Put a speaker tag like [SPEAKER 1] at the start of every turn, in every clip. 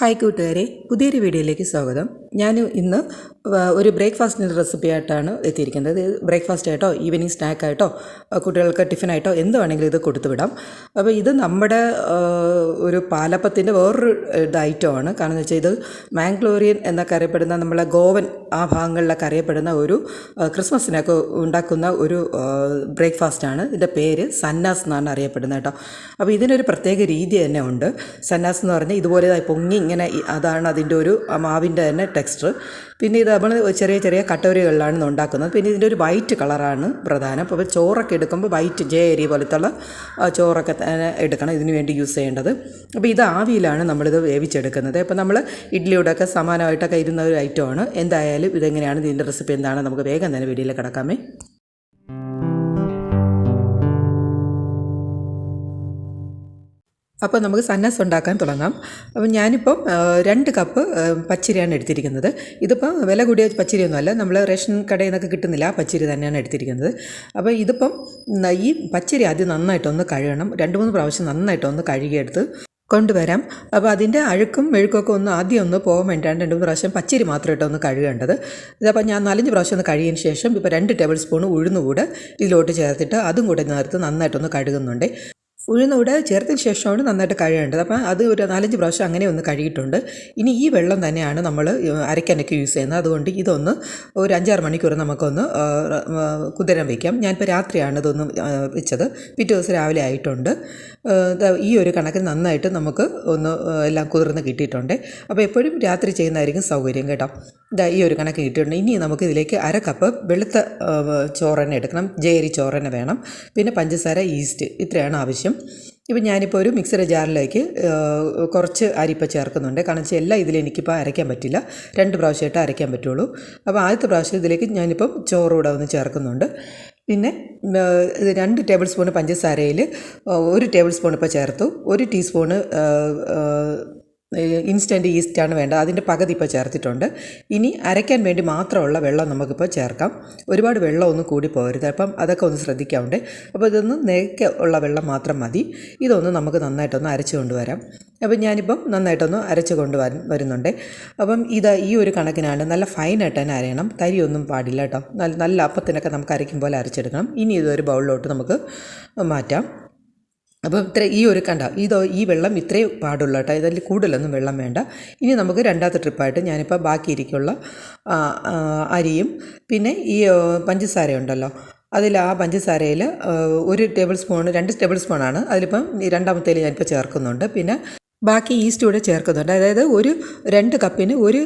[SPEAKER 1] Hi കൂട്ടുകാരെ, പുതിയൊരു വീഡിയോയിലേക്ക് സ്വാഗതം. ഞാൻ ഇന്ന് ഒരു ബ്രേക്ക്ഫാസ്റ്റിൻ്റെ റെസിപ്പി ആയിട്ടാണ് എത്തിയിരിക്കുന്നത്. ബ്രേക്ക്ഫാസ്റ്റ് ആയിട്ടോ ഈവനിങ് സ്നാക്കായിട്ടോ കുട്ടികൾക്ക് ടിഫിനായിട്ടോ എന്ത് വേണമെങ്കിലും ഇത് കൊടുത്തു വിടാം. അപ്പോൾ ഇത് നമ്മുടെ ഒരു പാലപ്പത്തിൻ്റെ വേറൊരു ഐറ്റമാണ്. കാരണം എന്ന് വെച്ചാൽ ഇത് മാംഗ്ലൂരിയൻ എന്നൊക്കെ അറിയപ്പെടുന്ന നമ്മളെ ഗോവൻ ആ ഭാഗങ്ങളിലൊക്കെ അറിയപ്പെടുന്ന ഒരു ക്രിസ്മസിനൊക്കെ ഉണ്ടാക്കുന്ന ഒരു ബ്രേക്ക്ഫാസ്റ്റാണ്. ഇതിൻ്റെ പേര് സന്നാസ് എന്നാണ് അറിയപ്പെടുന്നത് കേട്ടോ. അപ്പോൾ ഇതിനൊരു പ്രത്യേക രീതി തന്നെ ഉണ്ട്. സന്നാസ് എന്ന് പറഞ്ഞാൽ ഇതുപോലെ പൊങ്ങി ഇങ്ങനെ അതാണ് അതിൻ്റെ ഒരു മാവിൻ്റെ തന്നെ ടെക്സ്ചർ. പിന്നെ ഇത് നമ്മൾ ചെറിയ ചെറിയ കട്ടോരികളിലാണ് ഉണ്ടാക്കുന്നത്. പിന്നെ ഇതിൻ്റെ ഒരു വൈറ്റ് കളറാണ് പ്രധാനം. അപ്പോൾ ചോറൊക്കെ എടുക്കുമ്പോൾ വൈറ്റ് ജേരി പോലത്തുള്ള ചോറൊക്കെ എടുക്കണം ഇതിന് വേണ്ടി യൂസ് ചെയ്യേണ്ടത്. അപ്പോൾ ഇത് ആവിയിലാണ് നമ്മളിത് വേവിച്ചെടുക്കുന്നത്. അപ്പോൾ നമ്മൾ ഇഡ്ഡലിയോടൊക്കെ സമാനമായിട്ടൊക്കെ ഇരുന്ന ഒരു ഐറ്റമാണ്. എന്തായാലും ഇതെങ്ങനെയാണ് ഇതിൻ്റെ റെസിപ്പി എന്താണ് നമുക്ക് വേഗം തന്നെ വീഡിയോയിൽ കിടക്കാമേ. അപ്പോൾ നമുക്ക് സന്നാസ് ഉണ്ടാക്കാൻ തുടങ്ങാം. അപ്പം ഞാനിപ്പം 2 കപ്പ് പച്ചരിയാണ് എടുത്തിരിക്കുന്നത്. ഇതിപ്പം വില കൂടിയ പച്ചരിയൊന്നുമല്ല, നമ്മൾ റേഷൻ കടയിൽ നിന്നൊക്കെ കിട്ടുന്നില്ല, ആ പച്ചരി തന്നെയാണ് എടുത്തിരിക്കുന്നത്. അപ്പോൾ ഇതിപ്പം ഈ പച്ചരി ആദ്യം നന്നായിട്ടൊന്ന് കഴുകണം. 2-3 പ്രാവശ്യം നന്നായിട്ടൊന്ന് കഴുകിയെടുത്ത് കൊണ്ടുവരാം. അപ്പോൾ അതിൻ്റെ അഴുക്കും മെഴുക്കൊക്കെ ആദ്യം ഒന്ന് പോകാൻ വേണ്ടിയാണ് 2-3 പ്രാവശ്യം പച്ചരി മാത്രം ഇട്ടൊന്ന് കഴുകേണ്ടത്. ഇതപ്പോൾ ഞാൻ 4-5 പ്രാവശ്യം ഒന്ന് കഴുകിയതിന് ശേഷം ഇപ്പോൾ 2 ടേബിൾ സ്പൂൺ ഉഴുന്നുകൂടെ ഇതിലോട്ട് ചേർത്തിട്ട് അതും കൂടെ നേർത്ത് നന്നായിട്ടൊന്ന് കഴുകുന്നുണ്ട്. ഉഴുന്നൂടെ ചേർത്തതിന് ശേഷമാണ് നന്നായിട്ട് കഴുകേണ്ടത്. അപ്പം അത് ഒരു 4-5 പ്രാവശ്യം അങ്ങനെ ഒന്ന് കഴുകിയിട്ടുണ്ട്. ഇനി ഈ വെള്ളം തന്നെയാണ് നമ്മൾ അരയ്ക്കാനൊക്കെ യൂസ് ചെയ്യുന്നത്. അതുകൊണ്ട് ഇതൊന്ന് ഒരു 5-6 മണിക്കൂർ നമുക്കൊന്ന് കുതിരാൻ വയ്ക്കാം. ഞാനിപ്പോൾ രാത്രിയാണ് ഇതൊന്ന് വെച്ചത്. പിറ്റേ ദിവസം രാവിലെ ആയിട്ടുണ്ട്. ഈ ഒരു കണക്കിന് നന്നായിട്ട് നമുക്ക് ഒന്ന് എല്ലാം കുതിർന്ന് കിട്ടിയിട്ടുണ്ട്. അപ്പോൾ എപ്പോഴും രാത്രി ചെയ്യുന്നതായിരിക്കും സൗകര്യം കേട്ടോ. ഈ ഒരു കണക്ക് കിട്ടിയിട്ടുണ്ട്. ഇനി നമുക്ക് ഇതിലേക്ക് 1/2 കപ്പ് വെളുത്ത ചോറെണ്ണ എടുക്കണം. ജേരി ചോറെണ്ണ വേണം. പിന്നെ പഞ്ചസാര, ഈസ്റ്റ്, ഇത്രയാണ് ആവശ്യം. ഇപ്പം ഞാനിപ്പോൾ ഒരു മിക്സിയുടെ ജാറിലേക്ക് കുറച്ച് അരിപ്പ ചേർക്കുന്നുണ്ട്. കാരണം വെച്ചാൽ എല്ലാം ഇതിലെനിക്കിപ്പോൾ അരയ്ക്കാൻ പറ്റില്ല, 2 പ്രാവശ്യമായിട്ട് അരയ്ക്കാൻ പറ്റുള്ളൂ. അപ്പോൾ ആദ്യത്തെ പ്രാവശ്യം ഇതിലേക്ക് ഞാനിപ്പം ചോറുകൂടെ ഒന്ന് ചേർക്കുന്നുണ്ട്. പിന്നെ 2 ടേബിൾ സ്പൂൺ പഞ്ചസാരയിൽ 1 ടേബിൾ സ്പൂൺ ഇപ്പോൾ ചേർത്തു. 1 ടീസ്പൂണ് ഇൻസ്റ്റൻറ്റ് ഈസ്റ്റാണ് വേണ്ടത്, അതിൻ്റെ പകുതി ഇപ്പോൾ ചേർത്തിട്ടുണ്ട്. ഇനി അരയ്ക്കാൻ വേണ്ടി മാത്രമുള്ള വെള്ളം നമുക്കിപ്പോൾ ചേർക്കാം. ഒരുപാട് വെള്ളം ഒന്നും കൂടി പോകരുത്, അപ്പം അതൊക്കെ ഒന്ന് ശ്രദ്ധിക്കാവുണ്ട്. അപ്പോൾ ഇതൊന്ന് നേക്കെ ഉള്ള വെള്ളം മാത്രം മതി. ഇതൊന്ന് നമുക്ക് നന്നായിട്ടൊന്ന് അരച്ച് കൊണ്ടുവരാം. അപ്പം ഞാനിപ്പം നന്നായിട്ടൊന്ന് അരച്ച് വരുന്നുണ്ട്. അപ്പം ഈ ഒരു കണക്കിനാണ്. നല്ല ഫൈനായിട്ട് തന്നെ അരയണം, തരിയൊന്നും പാടില്ല കേട്ടോ. നല്ല അപ്പത്തിനൊക്കെ നമുക്ക് അരയ്ക്കും പോലെ അരച്ചെടുക്കണം. ഇനി ഇതൊരു ബൗളിലോട്ട് നമുക്ക് മാറ്റാം. അപ്പം ഈ ഒരു ഈ വെള്ളം ഇത്രയും പാടുള്ളൂ കേട്ടോ. ഇതിൽ കൂടുതലൊന്നും വെള്ളം വേണ്ട. ഇനി നമുക്ക് 2ാമത്തെ ട്രിപ്പായിട്ട് ഞാനിപ്പോൾ ബാക്കിയിരിക്കുള്ള അരിയും പിന്നെ ഈ പഞ്ചസാര ഉണ്ടല്ലോ, അതിൽ ആ പഞ്ചസാരയിൽ 1 ടേബിൾ സ്പൂൺ 2 ടേബിൾ സ്പൂണാണ് അതിലിപ്പം 2ാമത്തേൽ ഞാനിപ്പോൾ ചേർക്കുന്നുണ്ട്. പിന്നെ ബാക്കി ഈസ്റ്റ് കൂടെ ചേർക്കുന്നുണ്ട്. അതായത് 2 കപ്പിന് 1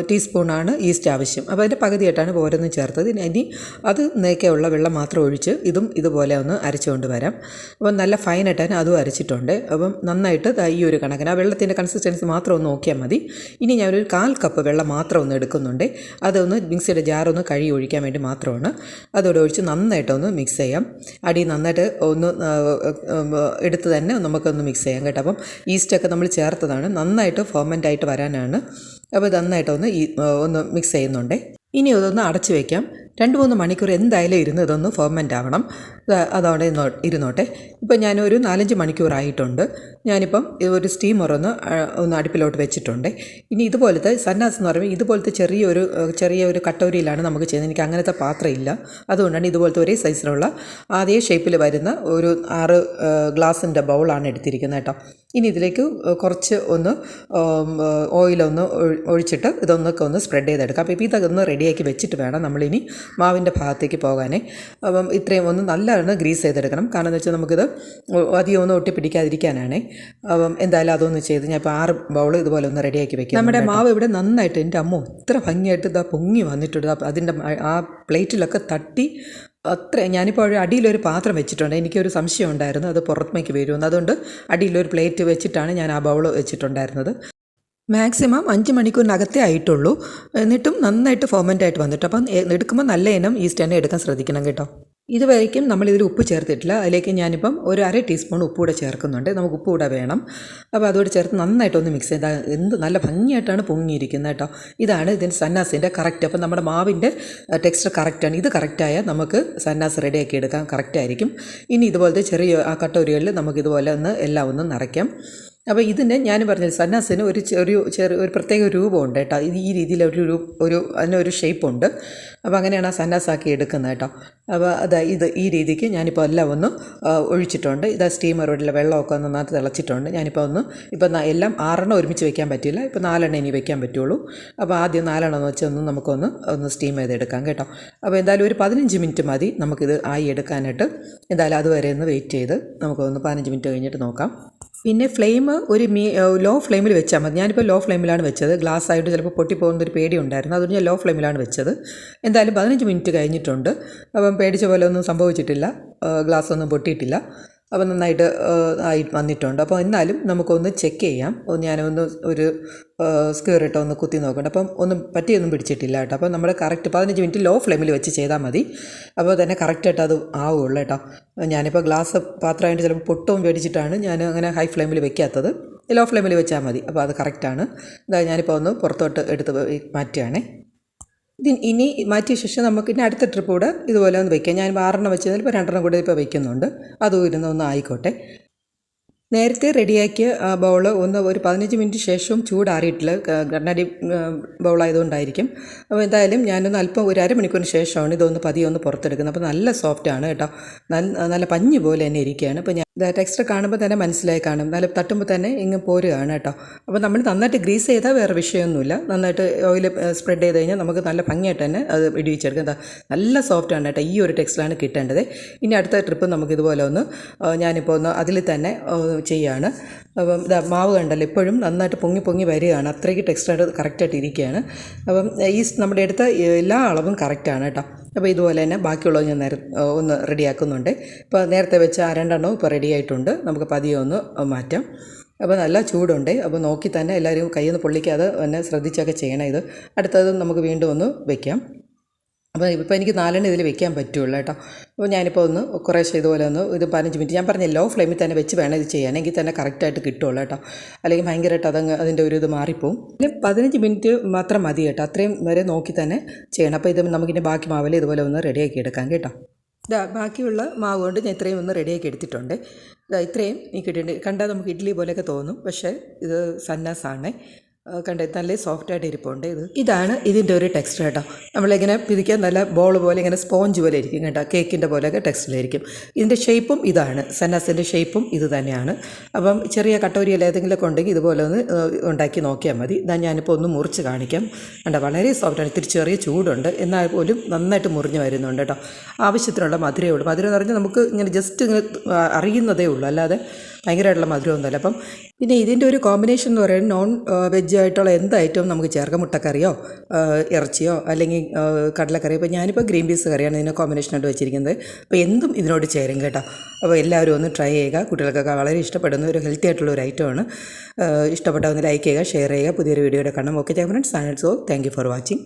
[SPEAKER 1] ടീസ്പൂണാണ് ഈസ്റ്റ് ആവശ്യം. അപ്പോൾ അതിൻ്റെ പകുതിയായിട്ടാണ് ഓരോന്നും ചേർത്തത്. ഇനി അത് നേക്കെയുള്ള വെള്ളം മാത്രം ഒഴിച്ച് ഇതും ഇതുപോലെ ഒന്ന് അരച്ചുകൊണ്ട് വരാം. അപ്പം നല്ല ഫൈനായിട്ട് തന്നെ അതും അരച്ചിട്ടുണ്ട്. അപ്പം നന്നായിട്ട് ഈ ഒരു കണക്കിന് ആ വെള്ളത്തിൻ്റെ കൺസിസ്റ്റൻസി മാത്രം ഒന്ന് നോക്കിയാൽ മതി. ഇനി ഞാനൊരു 1/4 കപ്പ് വെള്ളം മാത്രം ഒന്ന് എടുക്കുന്നുണ്ട്. അതൊന്ന് മിക്സിയുടെ ജാറൊന്ന് കഴുകി ഒഴിക്കാൻ വേണ്ടി മാത്രമാണ്. അതോടെ ഒഴിച്ച് നന്നായിട്ടൊന്ന് മിക്സ് ചെയ്യാം. അടി നന്നായിട്ട് ഒന്ന് എടുത്ത് തന്നെ നമുക്കൊന്ന് മിക്സ് ചെയ്യാം കേട്ടോ. അപ്പം ഈസ്റ്റൊക്കെ നമ്മൾ ചേർത്തതാണ്, നന്നായിട്ട് ഫെർമെൻ്റ് ആയിട്ട് വരാനാണ്. അപ്പോൾ ഇത് നന്നായിട്ടൊന്ന് ഒന്ന് മിക്സ് ചെയ്യുന്നുണ്ട്. ഇനി ഇതൊന്ന് അടച്ച് വയ്ക്കാം. 2-3 മണിക്കൂർ എന്തായാലും ഇരുന്ന് ഇതൊന്ന് ഫെർമെൻ്റ് ആവണം. അതവിടെ ഇരുന്നോട്ടെ. ഇപ്പം ഞാനൊരു 4-5 മണിക്കൂറായിട്ടുണ്ട്. ഞാനിപ്പം ഒരു സ്റ്റീമർ ഒന്ന് അടുപ്പിലോട്ട് വെച്ചിട്ടുണ്ട്. ഇനി ഇതുപോലത്തെ സന്നാസ് എന്ന് പറയുമ്പോൾ ഇതുപോലത്തെ ചെറിയൊരു കട്ടോരിയിലാണ് നമുക്ക് ചെയ്യുന്നത്. എനിക്ക് അങ്ങനത്തെ പാത്രം ഇല്ല, അതുകൊണ്ടാണ് ഇതുപോലത്തെ ഒരേ സൈസിലുള്ള അതേ ഷേപ്പിൽ വരുന്ന ഒരു 6 ഗ്ലാസിൻ്റെ ബൗളാണ് എടുത്തിരിക്കുന്നത് കേട്ടോ. ഇനി ഇതിലേക്ക് കുറച്ച് ഒന്ന് ഓയിലൊന്ന് ഒഴിച്ചിട്ട് ഇതൊന്നൊക്കെ ഒന്ന് സ്പ്രെഡ് ചെയ്തെടുക്കാം. അപ്പോൾ ഇതൊന്ന് റെഡിയാക്കി വെച്ചിട്ട് വേണം നമ്മളിനി മാവിൻ്റെ ഭാഗത്തേക്ക് പോകാനേ. അപ്പം ഇത്രയും ഒന്ന് നല്ലതാണ് ഗ്രീസ് ചെയ്തെടുക്കണം. കാരണം എന്ന് വെച്ചാൽ നമുക്കിത് അധികം ഒന്ന് ഒട്ടിപ്പിടിക്കാതിരിക്കാനാണേ. അപ്പം എന്തായാലും അതൊന്ന് ചെയ്ത് ഞാൻ ഇപ്പോൾ 6 ബൗൾ ഇതുപോലെ ഒന്ന് റെഡിയാക്കി വെക്കാം. നമ്മുടെ മാവ് ഇവിടെ നന്നായിട്ട് എൻ്റെ അമ്മ ഇത്ര ഭംഗിയായിട്ട് ഇതാ പൊങ്ങി വന്നിട്ടുണ്ട്. അതിൻ്റെ ആ പ്ലേറ്റിലൊക്കെ തട്ടി ഞാനിപ്പോൾ അടിയിലൊരു പാത്രം വെച്ചിട്ടുണ്ട്. എനിക്കൊരു സംശയം ഉണ്ടായിരുന്നു അത് പുറത്തേക്ക് വരുമെന്ന്. അതുകൊണ്ട് അടിയിലൊരു പ്ലേറ്റ് വെച്ചിട്ടാണ് ഞാൻ ആ ബൗൾ വെച്ചിട്ടുണ്ടായിരുന്നത്. മാക്സിമം 5 മണിക്കൂറിനകത്തേ ആയിട്ടുള്ളൂ. എന്നിട്ടും നന്നായിട്ട് ഫെർമെൻ്റ് ആയിട്ട് വന്നിട്ട്. അപ്പം എടുക്കുമ്പോൾ നല്ല ഇനം ഈസ്റ്റ് തന്നെ എടുക്കാൻ ശ്രദ്ധിക്കണം കേട്ടോ. ഇതുവരേക്കും നമ്മളിതിൽ ഉപ്പ് ചേർത്തിട്ടില്ല. അതിലേക്ക് ഞാനിപ്പം ഒരു 1/2 ടീസ്പൂൺ ഉപ്പ് കൂടെ ചേർക്കുന്നുണ്ട്. നമുക്ക് ഉപ്പ് കൂടെ വേണം. അപ്പോൾ അതോടെ ചേർത്ത് നന്നായിട്ടൊന്ന് മിക്സ് ചെയ്താൽ എന്ത് നല്ല ഭംഗിയായിട്ടാണ് പൊങ്ങിയിരിക്കുന്നത് കേട്ടോ. ഇതാണ് ഇതിൻ്റെ സന്നാസിൻ്റെ കറക്റ്റ്. അപ്പം നമ്മുടെ മാവിൻ്റെ ടെക്സ്ചർ കറക്റ്റാണ്. ഇത് കറക്റ്റായാൽ നമുക്ക് സന്നാസ് റെഡിയാക്കി എടുക്കാൻ കറക്റ്റായിരിക്കും. ഇനി ഇതുപോലത്തെ ചെറിയ ആ കട്ടോരികളിൽ നമുക്കിതുപോലെ എല്ലാം ഒന്ന് നിറയ്ക്കാം. അപ്പോൾ ഇതിന് ഞാൻ പറഞ്ഞത് സന്നാസിന് ഒരു പ്രത്യേക രൂപമുണ്ട് കേട്ടോ. ഇത് ഈ രീതിയിൽ അതിനൊരു ഷേപ്പുണ്ട്. അപ്പോൾ അങ്ങനെയാണ് ആ സന്നാസാക്കി എടുക്കുന്നത് കേട്ടോ. അപ്പോൾ ഇത് ഈ രീതിക്ക് ഞാനിപ്പോൾ എല്ലാം ഒന്ന് ഒഴിച്ചിട്ടുണ്ട്. ഇതാ സ്റ്റീമറിലെ വെള്ളമൊക്കെ നന്നായിട്ട് തിളച്ചിട്ടുണ്ട്. ഞാനിപ്പോൾ എല്ലാം 6 ഒരുമിച്ച് വെക്കാൻ പറ്റില്ല. ഇപ്പോൾ 4 ഇനി വെക്കാൻ പറ്റുള്ളൂ. അപ്പോൾ ആദ്യം 4 വെച്ച് നമുക്കൊന്ന് സ്റ്റീം ചെയ്തെടുക്കാം കേട്ടോ. അപ്പോൾ എന്തായാലും ഒരു 15 മിനിറ്റ് മതി നമുക്കിത് ആയി എടുക്കാനായിട്ട്. എന്തായാലും അതുവരെ ഒന്ന് വെയിറ്റ് ചെയ്ത് നമുക്കൊന്ന് 15 മിനിറ്റ് കഴിഞ്ഞിട്ട് നോക്കാം. പിന്നെ ഫ്ലെയിം ഒരു ലോ ഫ്ലെയിമിൽ വെച്ചാൽ മതി. ഞാനിപ്പോൾ ലോ ഫ്ലെയിമിലാണ് വെച്ചത്. ഗ്ലാസ് ആയിട്ട് ചിലപ്പോൾ പൊട്ടിപ്പോകുന്നൊരു പേടി ഉണ്ടായിരുന്നു. അതുകൊണ്ട് ഞാൻ ലോ ഫ്ലെയിമിലാണ് വെച്ചത്. എന്തായാലും 15 മിനിറ്റ് കഴിഞ്ഞിട്ടുണ്ട്. അപ്പം പേടിച്ച പോലെ ഒന്നും സംഭവിച്ചിട്ടില്ല. ഗ്ലാസ്സൊന്നും പൊട്ടിയിട്ടില്ല. അപ്പോൾ നന്നായിട്ട് ആയി വന്നിട്ടുണ്ട്. അപ്പോൾ എന്നാലും നമുക്കൊന്ന് ചെക്ക് ചെയ്യാം. ഞാനൊന്ന് ഒരു സ്ക്വയർ ഒന്ന് കുത്തി നോക്കണ്ട. അപ്പം പറ്റിയൊന്നും പിടിച്ചിട്ടില്ല കേട്ടോ. അപ്പോൾ നമ്മൾ കറക്റ്റ് 15 മിനിറ്റ് ലോ ഫ്ലെയിമിൽ വെച്ച് ചെയ്താൽ മതി. അപ്പോൾ തന്നെ കറക്റ്റായിട്ട് അത് ആവുള്ളൂ കേട്ടോ. ഞാനിപ്പോൾ ഗ്ലാസ് പാത്രമായിട്ട് ചിലപ്പോൾ പൊട്ടവും പേടിച്ചിട്ടാണ് ഞാൻ അങ്ങനെ ഹൈ ഫ്ലെയിമിൽ വെക്കാത്തത്. ലോ ഫ്ലെയിമിൽ വെച്ചാൽ മതി. അപ്പോൾ അത് കറക്റ്റാണ്. ഞാനിപ്പോൾ ഒന്ന് പുറത്തോട്ട് എടുത്ത് മാറ്റുകയാണേ. ഇനി മാറ്റിയ ശേഷം നമുക്ക് ഇനി അടുത്ത ട്രിപ്പ് കൂടെ ഇതുപോലെ ഒന്ന് വയ്ക്കാം. ഞാൻ 6 വെച്ചതിൽ ഇപ്പോൾ 2 കൂടെ ഇപ്പോൾ വയ്ക്കുന്നുണ്ട്. അതും ഇരുന്നൊന്ന് ആയിക്കോട്ടെ. നേരത്തെ റെഡിയാക്കിയ ബൗൾ ഒരു 15 മിനിറ്റ് ശേഷവും ചൂടാറിയിട്ടില്ല. കണ്ണാടി ബൗളായതുകൊണ്ടായിരിക്കും. അപ്പോൾ എന്തായാലും ഞാനൊന്ന് അല്പം ഒരു അരമണിക്കൂറിന് ശേഷമാണ് പതിയെ ഒന്ന് പുറത്തെടുക്കുന്നത്. അപ്പോൾ നല്ല സോഫ്റ്റാണ് കേട്ടോ. നല്ല പഞ്ഞി പോലെ തന്നെ ഇരിക്കുകയാണ്. അപ്പോൾ ഞാൻ ടെക്സ്ചർ കാണുമ്പോൾ തന്നെ മനസ്സിലായി കാണും. നല്ല തട്ടുമ്പോൾ തന്നെ ഇങ്ങ് പോരുകയാണ് കേട്ടോ. അപ്പോൾ നമ്മൾ നന്നായിട്ട് ഗ്രീസ് ചെയ്താൽ വേറെ വിഷയമൊന്നുമില്ല. നന്നായിട്ട് ഓയിൽ സ്പ്രെഡ് ചെയ്ത് കഴിഞ്ഞാൽ നമുക്ക് നല്ല ഭംഗിയായിട്ട് തന്നെ അത് ഇടിവിച്ചെടുക്കാം. നല്ല സോഫ്റ്റാണ് കേട്ടോ. ഈ ഒരു ടെക്സ്ചറാണ് കിട്ടേണ്ടത്. ഇനി അടുത്ത ട്രിപ്പ് നമുക്കിതുപോലെ ഞാനിപ്പോൾ അതിൽ തന്നെ ചെയ്യാണ്. അപ്പം മാവ് കണ്ടല്ലോ ഇപ്പോഴും നന്നായിട്ട് പൊങ്ങി വരികയാണ്. അത്രയ്ക്ക് ടെക്സ്ചർ കറക്റ്റായിട്ട് ഇരിക്കുകയാണ്. അപ്പം നമ്മുടെ അടുത്ത എല്ലാ അളവും കറക്റ്റാണ് കേട്ടോ. അപ്പോൾ ഇതുപോലെ തന്നെ ബാക്കിയുള്ളത് ഞാൻ ഒന്ന് റെഡിയാക്കുന്നുണ്ട്. ഇപ്പോൾ നേരത്തെ വെച്ച 2 ഇപ്പോൾ റെഡി ആയിട്ടുണ്ട്. നമുക്ക് പതിയെ ഒന്ന് മാറ്റാം. അപ്പോൾ നല്ല ചൂടുണ്ട്. അപ്പോൾ നോക്കി തന്നെ എല്ലാവരും കയ്യിൽ നിന്ന് പൊള്ളിക്കാതെ തന്നെ ശ്രദ്ധിച്ചൊക്കെ ചെയ്യണം. ഇത് അടുത്തത് നമുക്ക് വീണ്ടും ഒന്ന് വയ്ക്കാം. അപ്പോൾ ഇപ്പോൾ എനിക്ക് 4 ഇതിൽ വെക്കാൻ പറ്റുള്ളൂ കേട്ടോ. അപ്പോൾ ഞാനിപ്പോൾ കുറേശ്ശെ ഇതുപോലെ ഇത് 15 മിനിറ്റ് ഞാൻ പറഞ്ഞ ലോ ഫ്ലെയിമിൽ തന്നെ വെച്ച് വേണം ഇത് ചെയ്യാൻ. എങ്കിൽ തന്നെ കറക്റ്റായിട്ട് കിട്ടുള്ളൂ കേട്ടോ. അല്ലെങ്കിൽ ഭയങ്കരമായിട്ട് അതിൻ്റെ ഇത് മാറിപ്പോവും. 15 മിനിറ്റ് മാത്രം മതി കേട്ടോ. അത്രയും വരെ നോക്കി തന്നെ ചെയ്യണം. അപ്പോൾ ഇത് നമുക്കിൻ്റെ ബാക്കി മാവിൽ ഇതുപോലെ ഒന്ന് റെഡിയാക്കി എടുക്കാം കേട്ടോ. ബാക്കിയുള്ള മാവ് കൊണ്ട് ഞാൻ ഇത്രയും ഒന്ന് റെഡിയാക്കി എടുത്തിട്ടുണ്ട്. ഇത്രയും കിട്ടിയിട്ടുണ്ട്. കണ്ടാൽ നമുക്ക് ഇഡ്ഡലി പോലെയൊക്കെ തോന്നും. പക്ഷേ ഇത് സന്നാസാണ്. നല്ല സോഫ്റ്റായിട്ട് ഇരിപ്പുണ്ട്. ഇതാണ് ഇതിൻ്റെ ഒരു ടെക്സ്ചർ കേട്ടോ. നമ്മളിങ്ങനെ പിരിക്കാൻ നല്ല ബോൾ പോലെ ഇങ്ങനെ സ്പോഞ്ച് പോലെ ഇരിക്കും കേട്ടോ. കേക്കിൻ്റെ പോലെയൊക്കെ ടെക്സ്ചറിലായിരിക്കും. ഇതിൻ്റെ ഷേപ്പും ഇതാണ്. സന്നാസിൻ്റെ ഷേപ്പും ഇത് തന്നെയാണ്. അപ്പം ചെറിയ കട്ടോരിയിൽ ഏതെങ്കിലുമൊക്കെ ഉണ്ടെങ്കിൽ ഇതുപോലെ ഒന്ന് ഉണ്ടാക്കി നോക്കിയാൽ മതി. ഞാനിപ്പോൾ ഒന്ന് മുറിച്ച് കാണിക്കാം. കണ്ടോ വളരെ സോഫ്റ്റാണ്. ഇത്തിരി ചെറിയ ചൂടുണ്ട്. എന്നാൽ പോലും നന്നായിട്ട് മുറിഞ്ഞ് വരുന്നുണ്ട് കേട്ടോ. ആവശ്യത്തിനുള്ള മധുരമേ ഉള്ളൂ. മധുരം എന്ന് പറഞ്ഞാൽ നമുക്ക് ഇങ്ങനെ ജസ്റ്റ് ഇങ്ങനെ അറിയുന്നതേ ഉള്ളൂ. അല്ലാതെ ഭയങ്കരമായിട്ടുള്ള മധുരമൊന്നുമല്ല. അപ്പം പിന്നെ ഇതിൻ്റെ ഒരു കോമ്പിനേഷൻ എന്ന് പറയുന്നത് നോൺ വെജ് ആയിട്ടുള്ള എന്ത് ഐറ്റവും നമുക്ക് ചേർക്കാം. മുട്ടക്കറിയോ ഇറച്ചിയോ അല്ലെങ്കിൽ കടലക്കറിയോ. ഇപ്പോൾ ഞാനിപ്പോൾ ഗ്രീൻ പീസ് കറിയാണ് ഇതിൻ്റെ കോമ്പിനേഷനായിട്ട് വെച്ചിരിക്കുന്നത്. അപ്പോൾ എന്തും ഇതിനോട് ചേരും കേട്ടോ. അപ്പോൾ എല്ലാവരും ഒന്ന് ട്രൈ ചെയ്യുക. കുട്ടികൾക്കൊക്കെ വളരെ ഇഷ്ടപ്പെടുന്ന ഒരു ഹെൽത്തി ആയിട്ടുള്ള ഒരു ഐറ്റമാണ്. ഇഷ്ടപ്പെട്ട ഒന്ന് ലൈക്ക് ചെയ്യുക, ഷെയർ ചെയ്യുക. പുതിയൊരു വീഡിയോയുടെ കാണാം. Okay friends, so thank you for watching.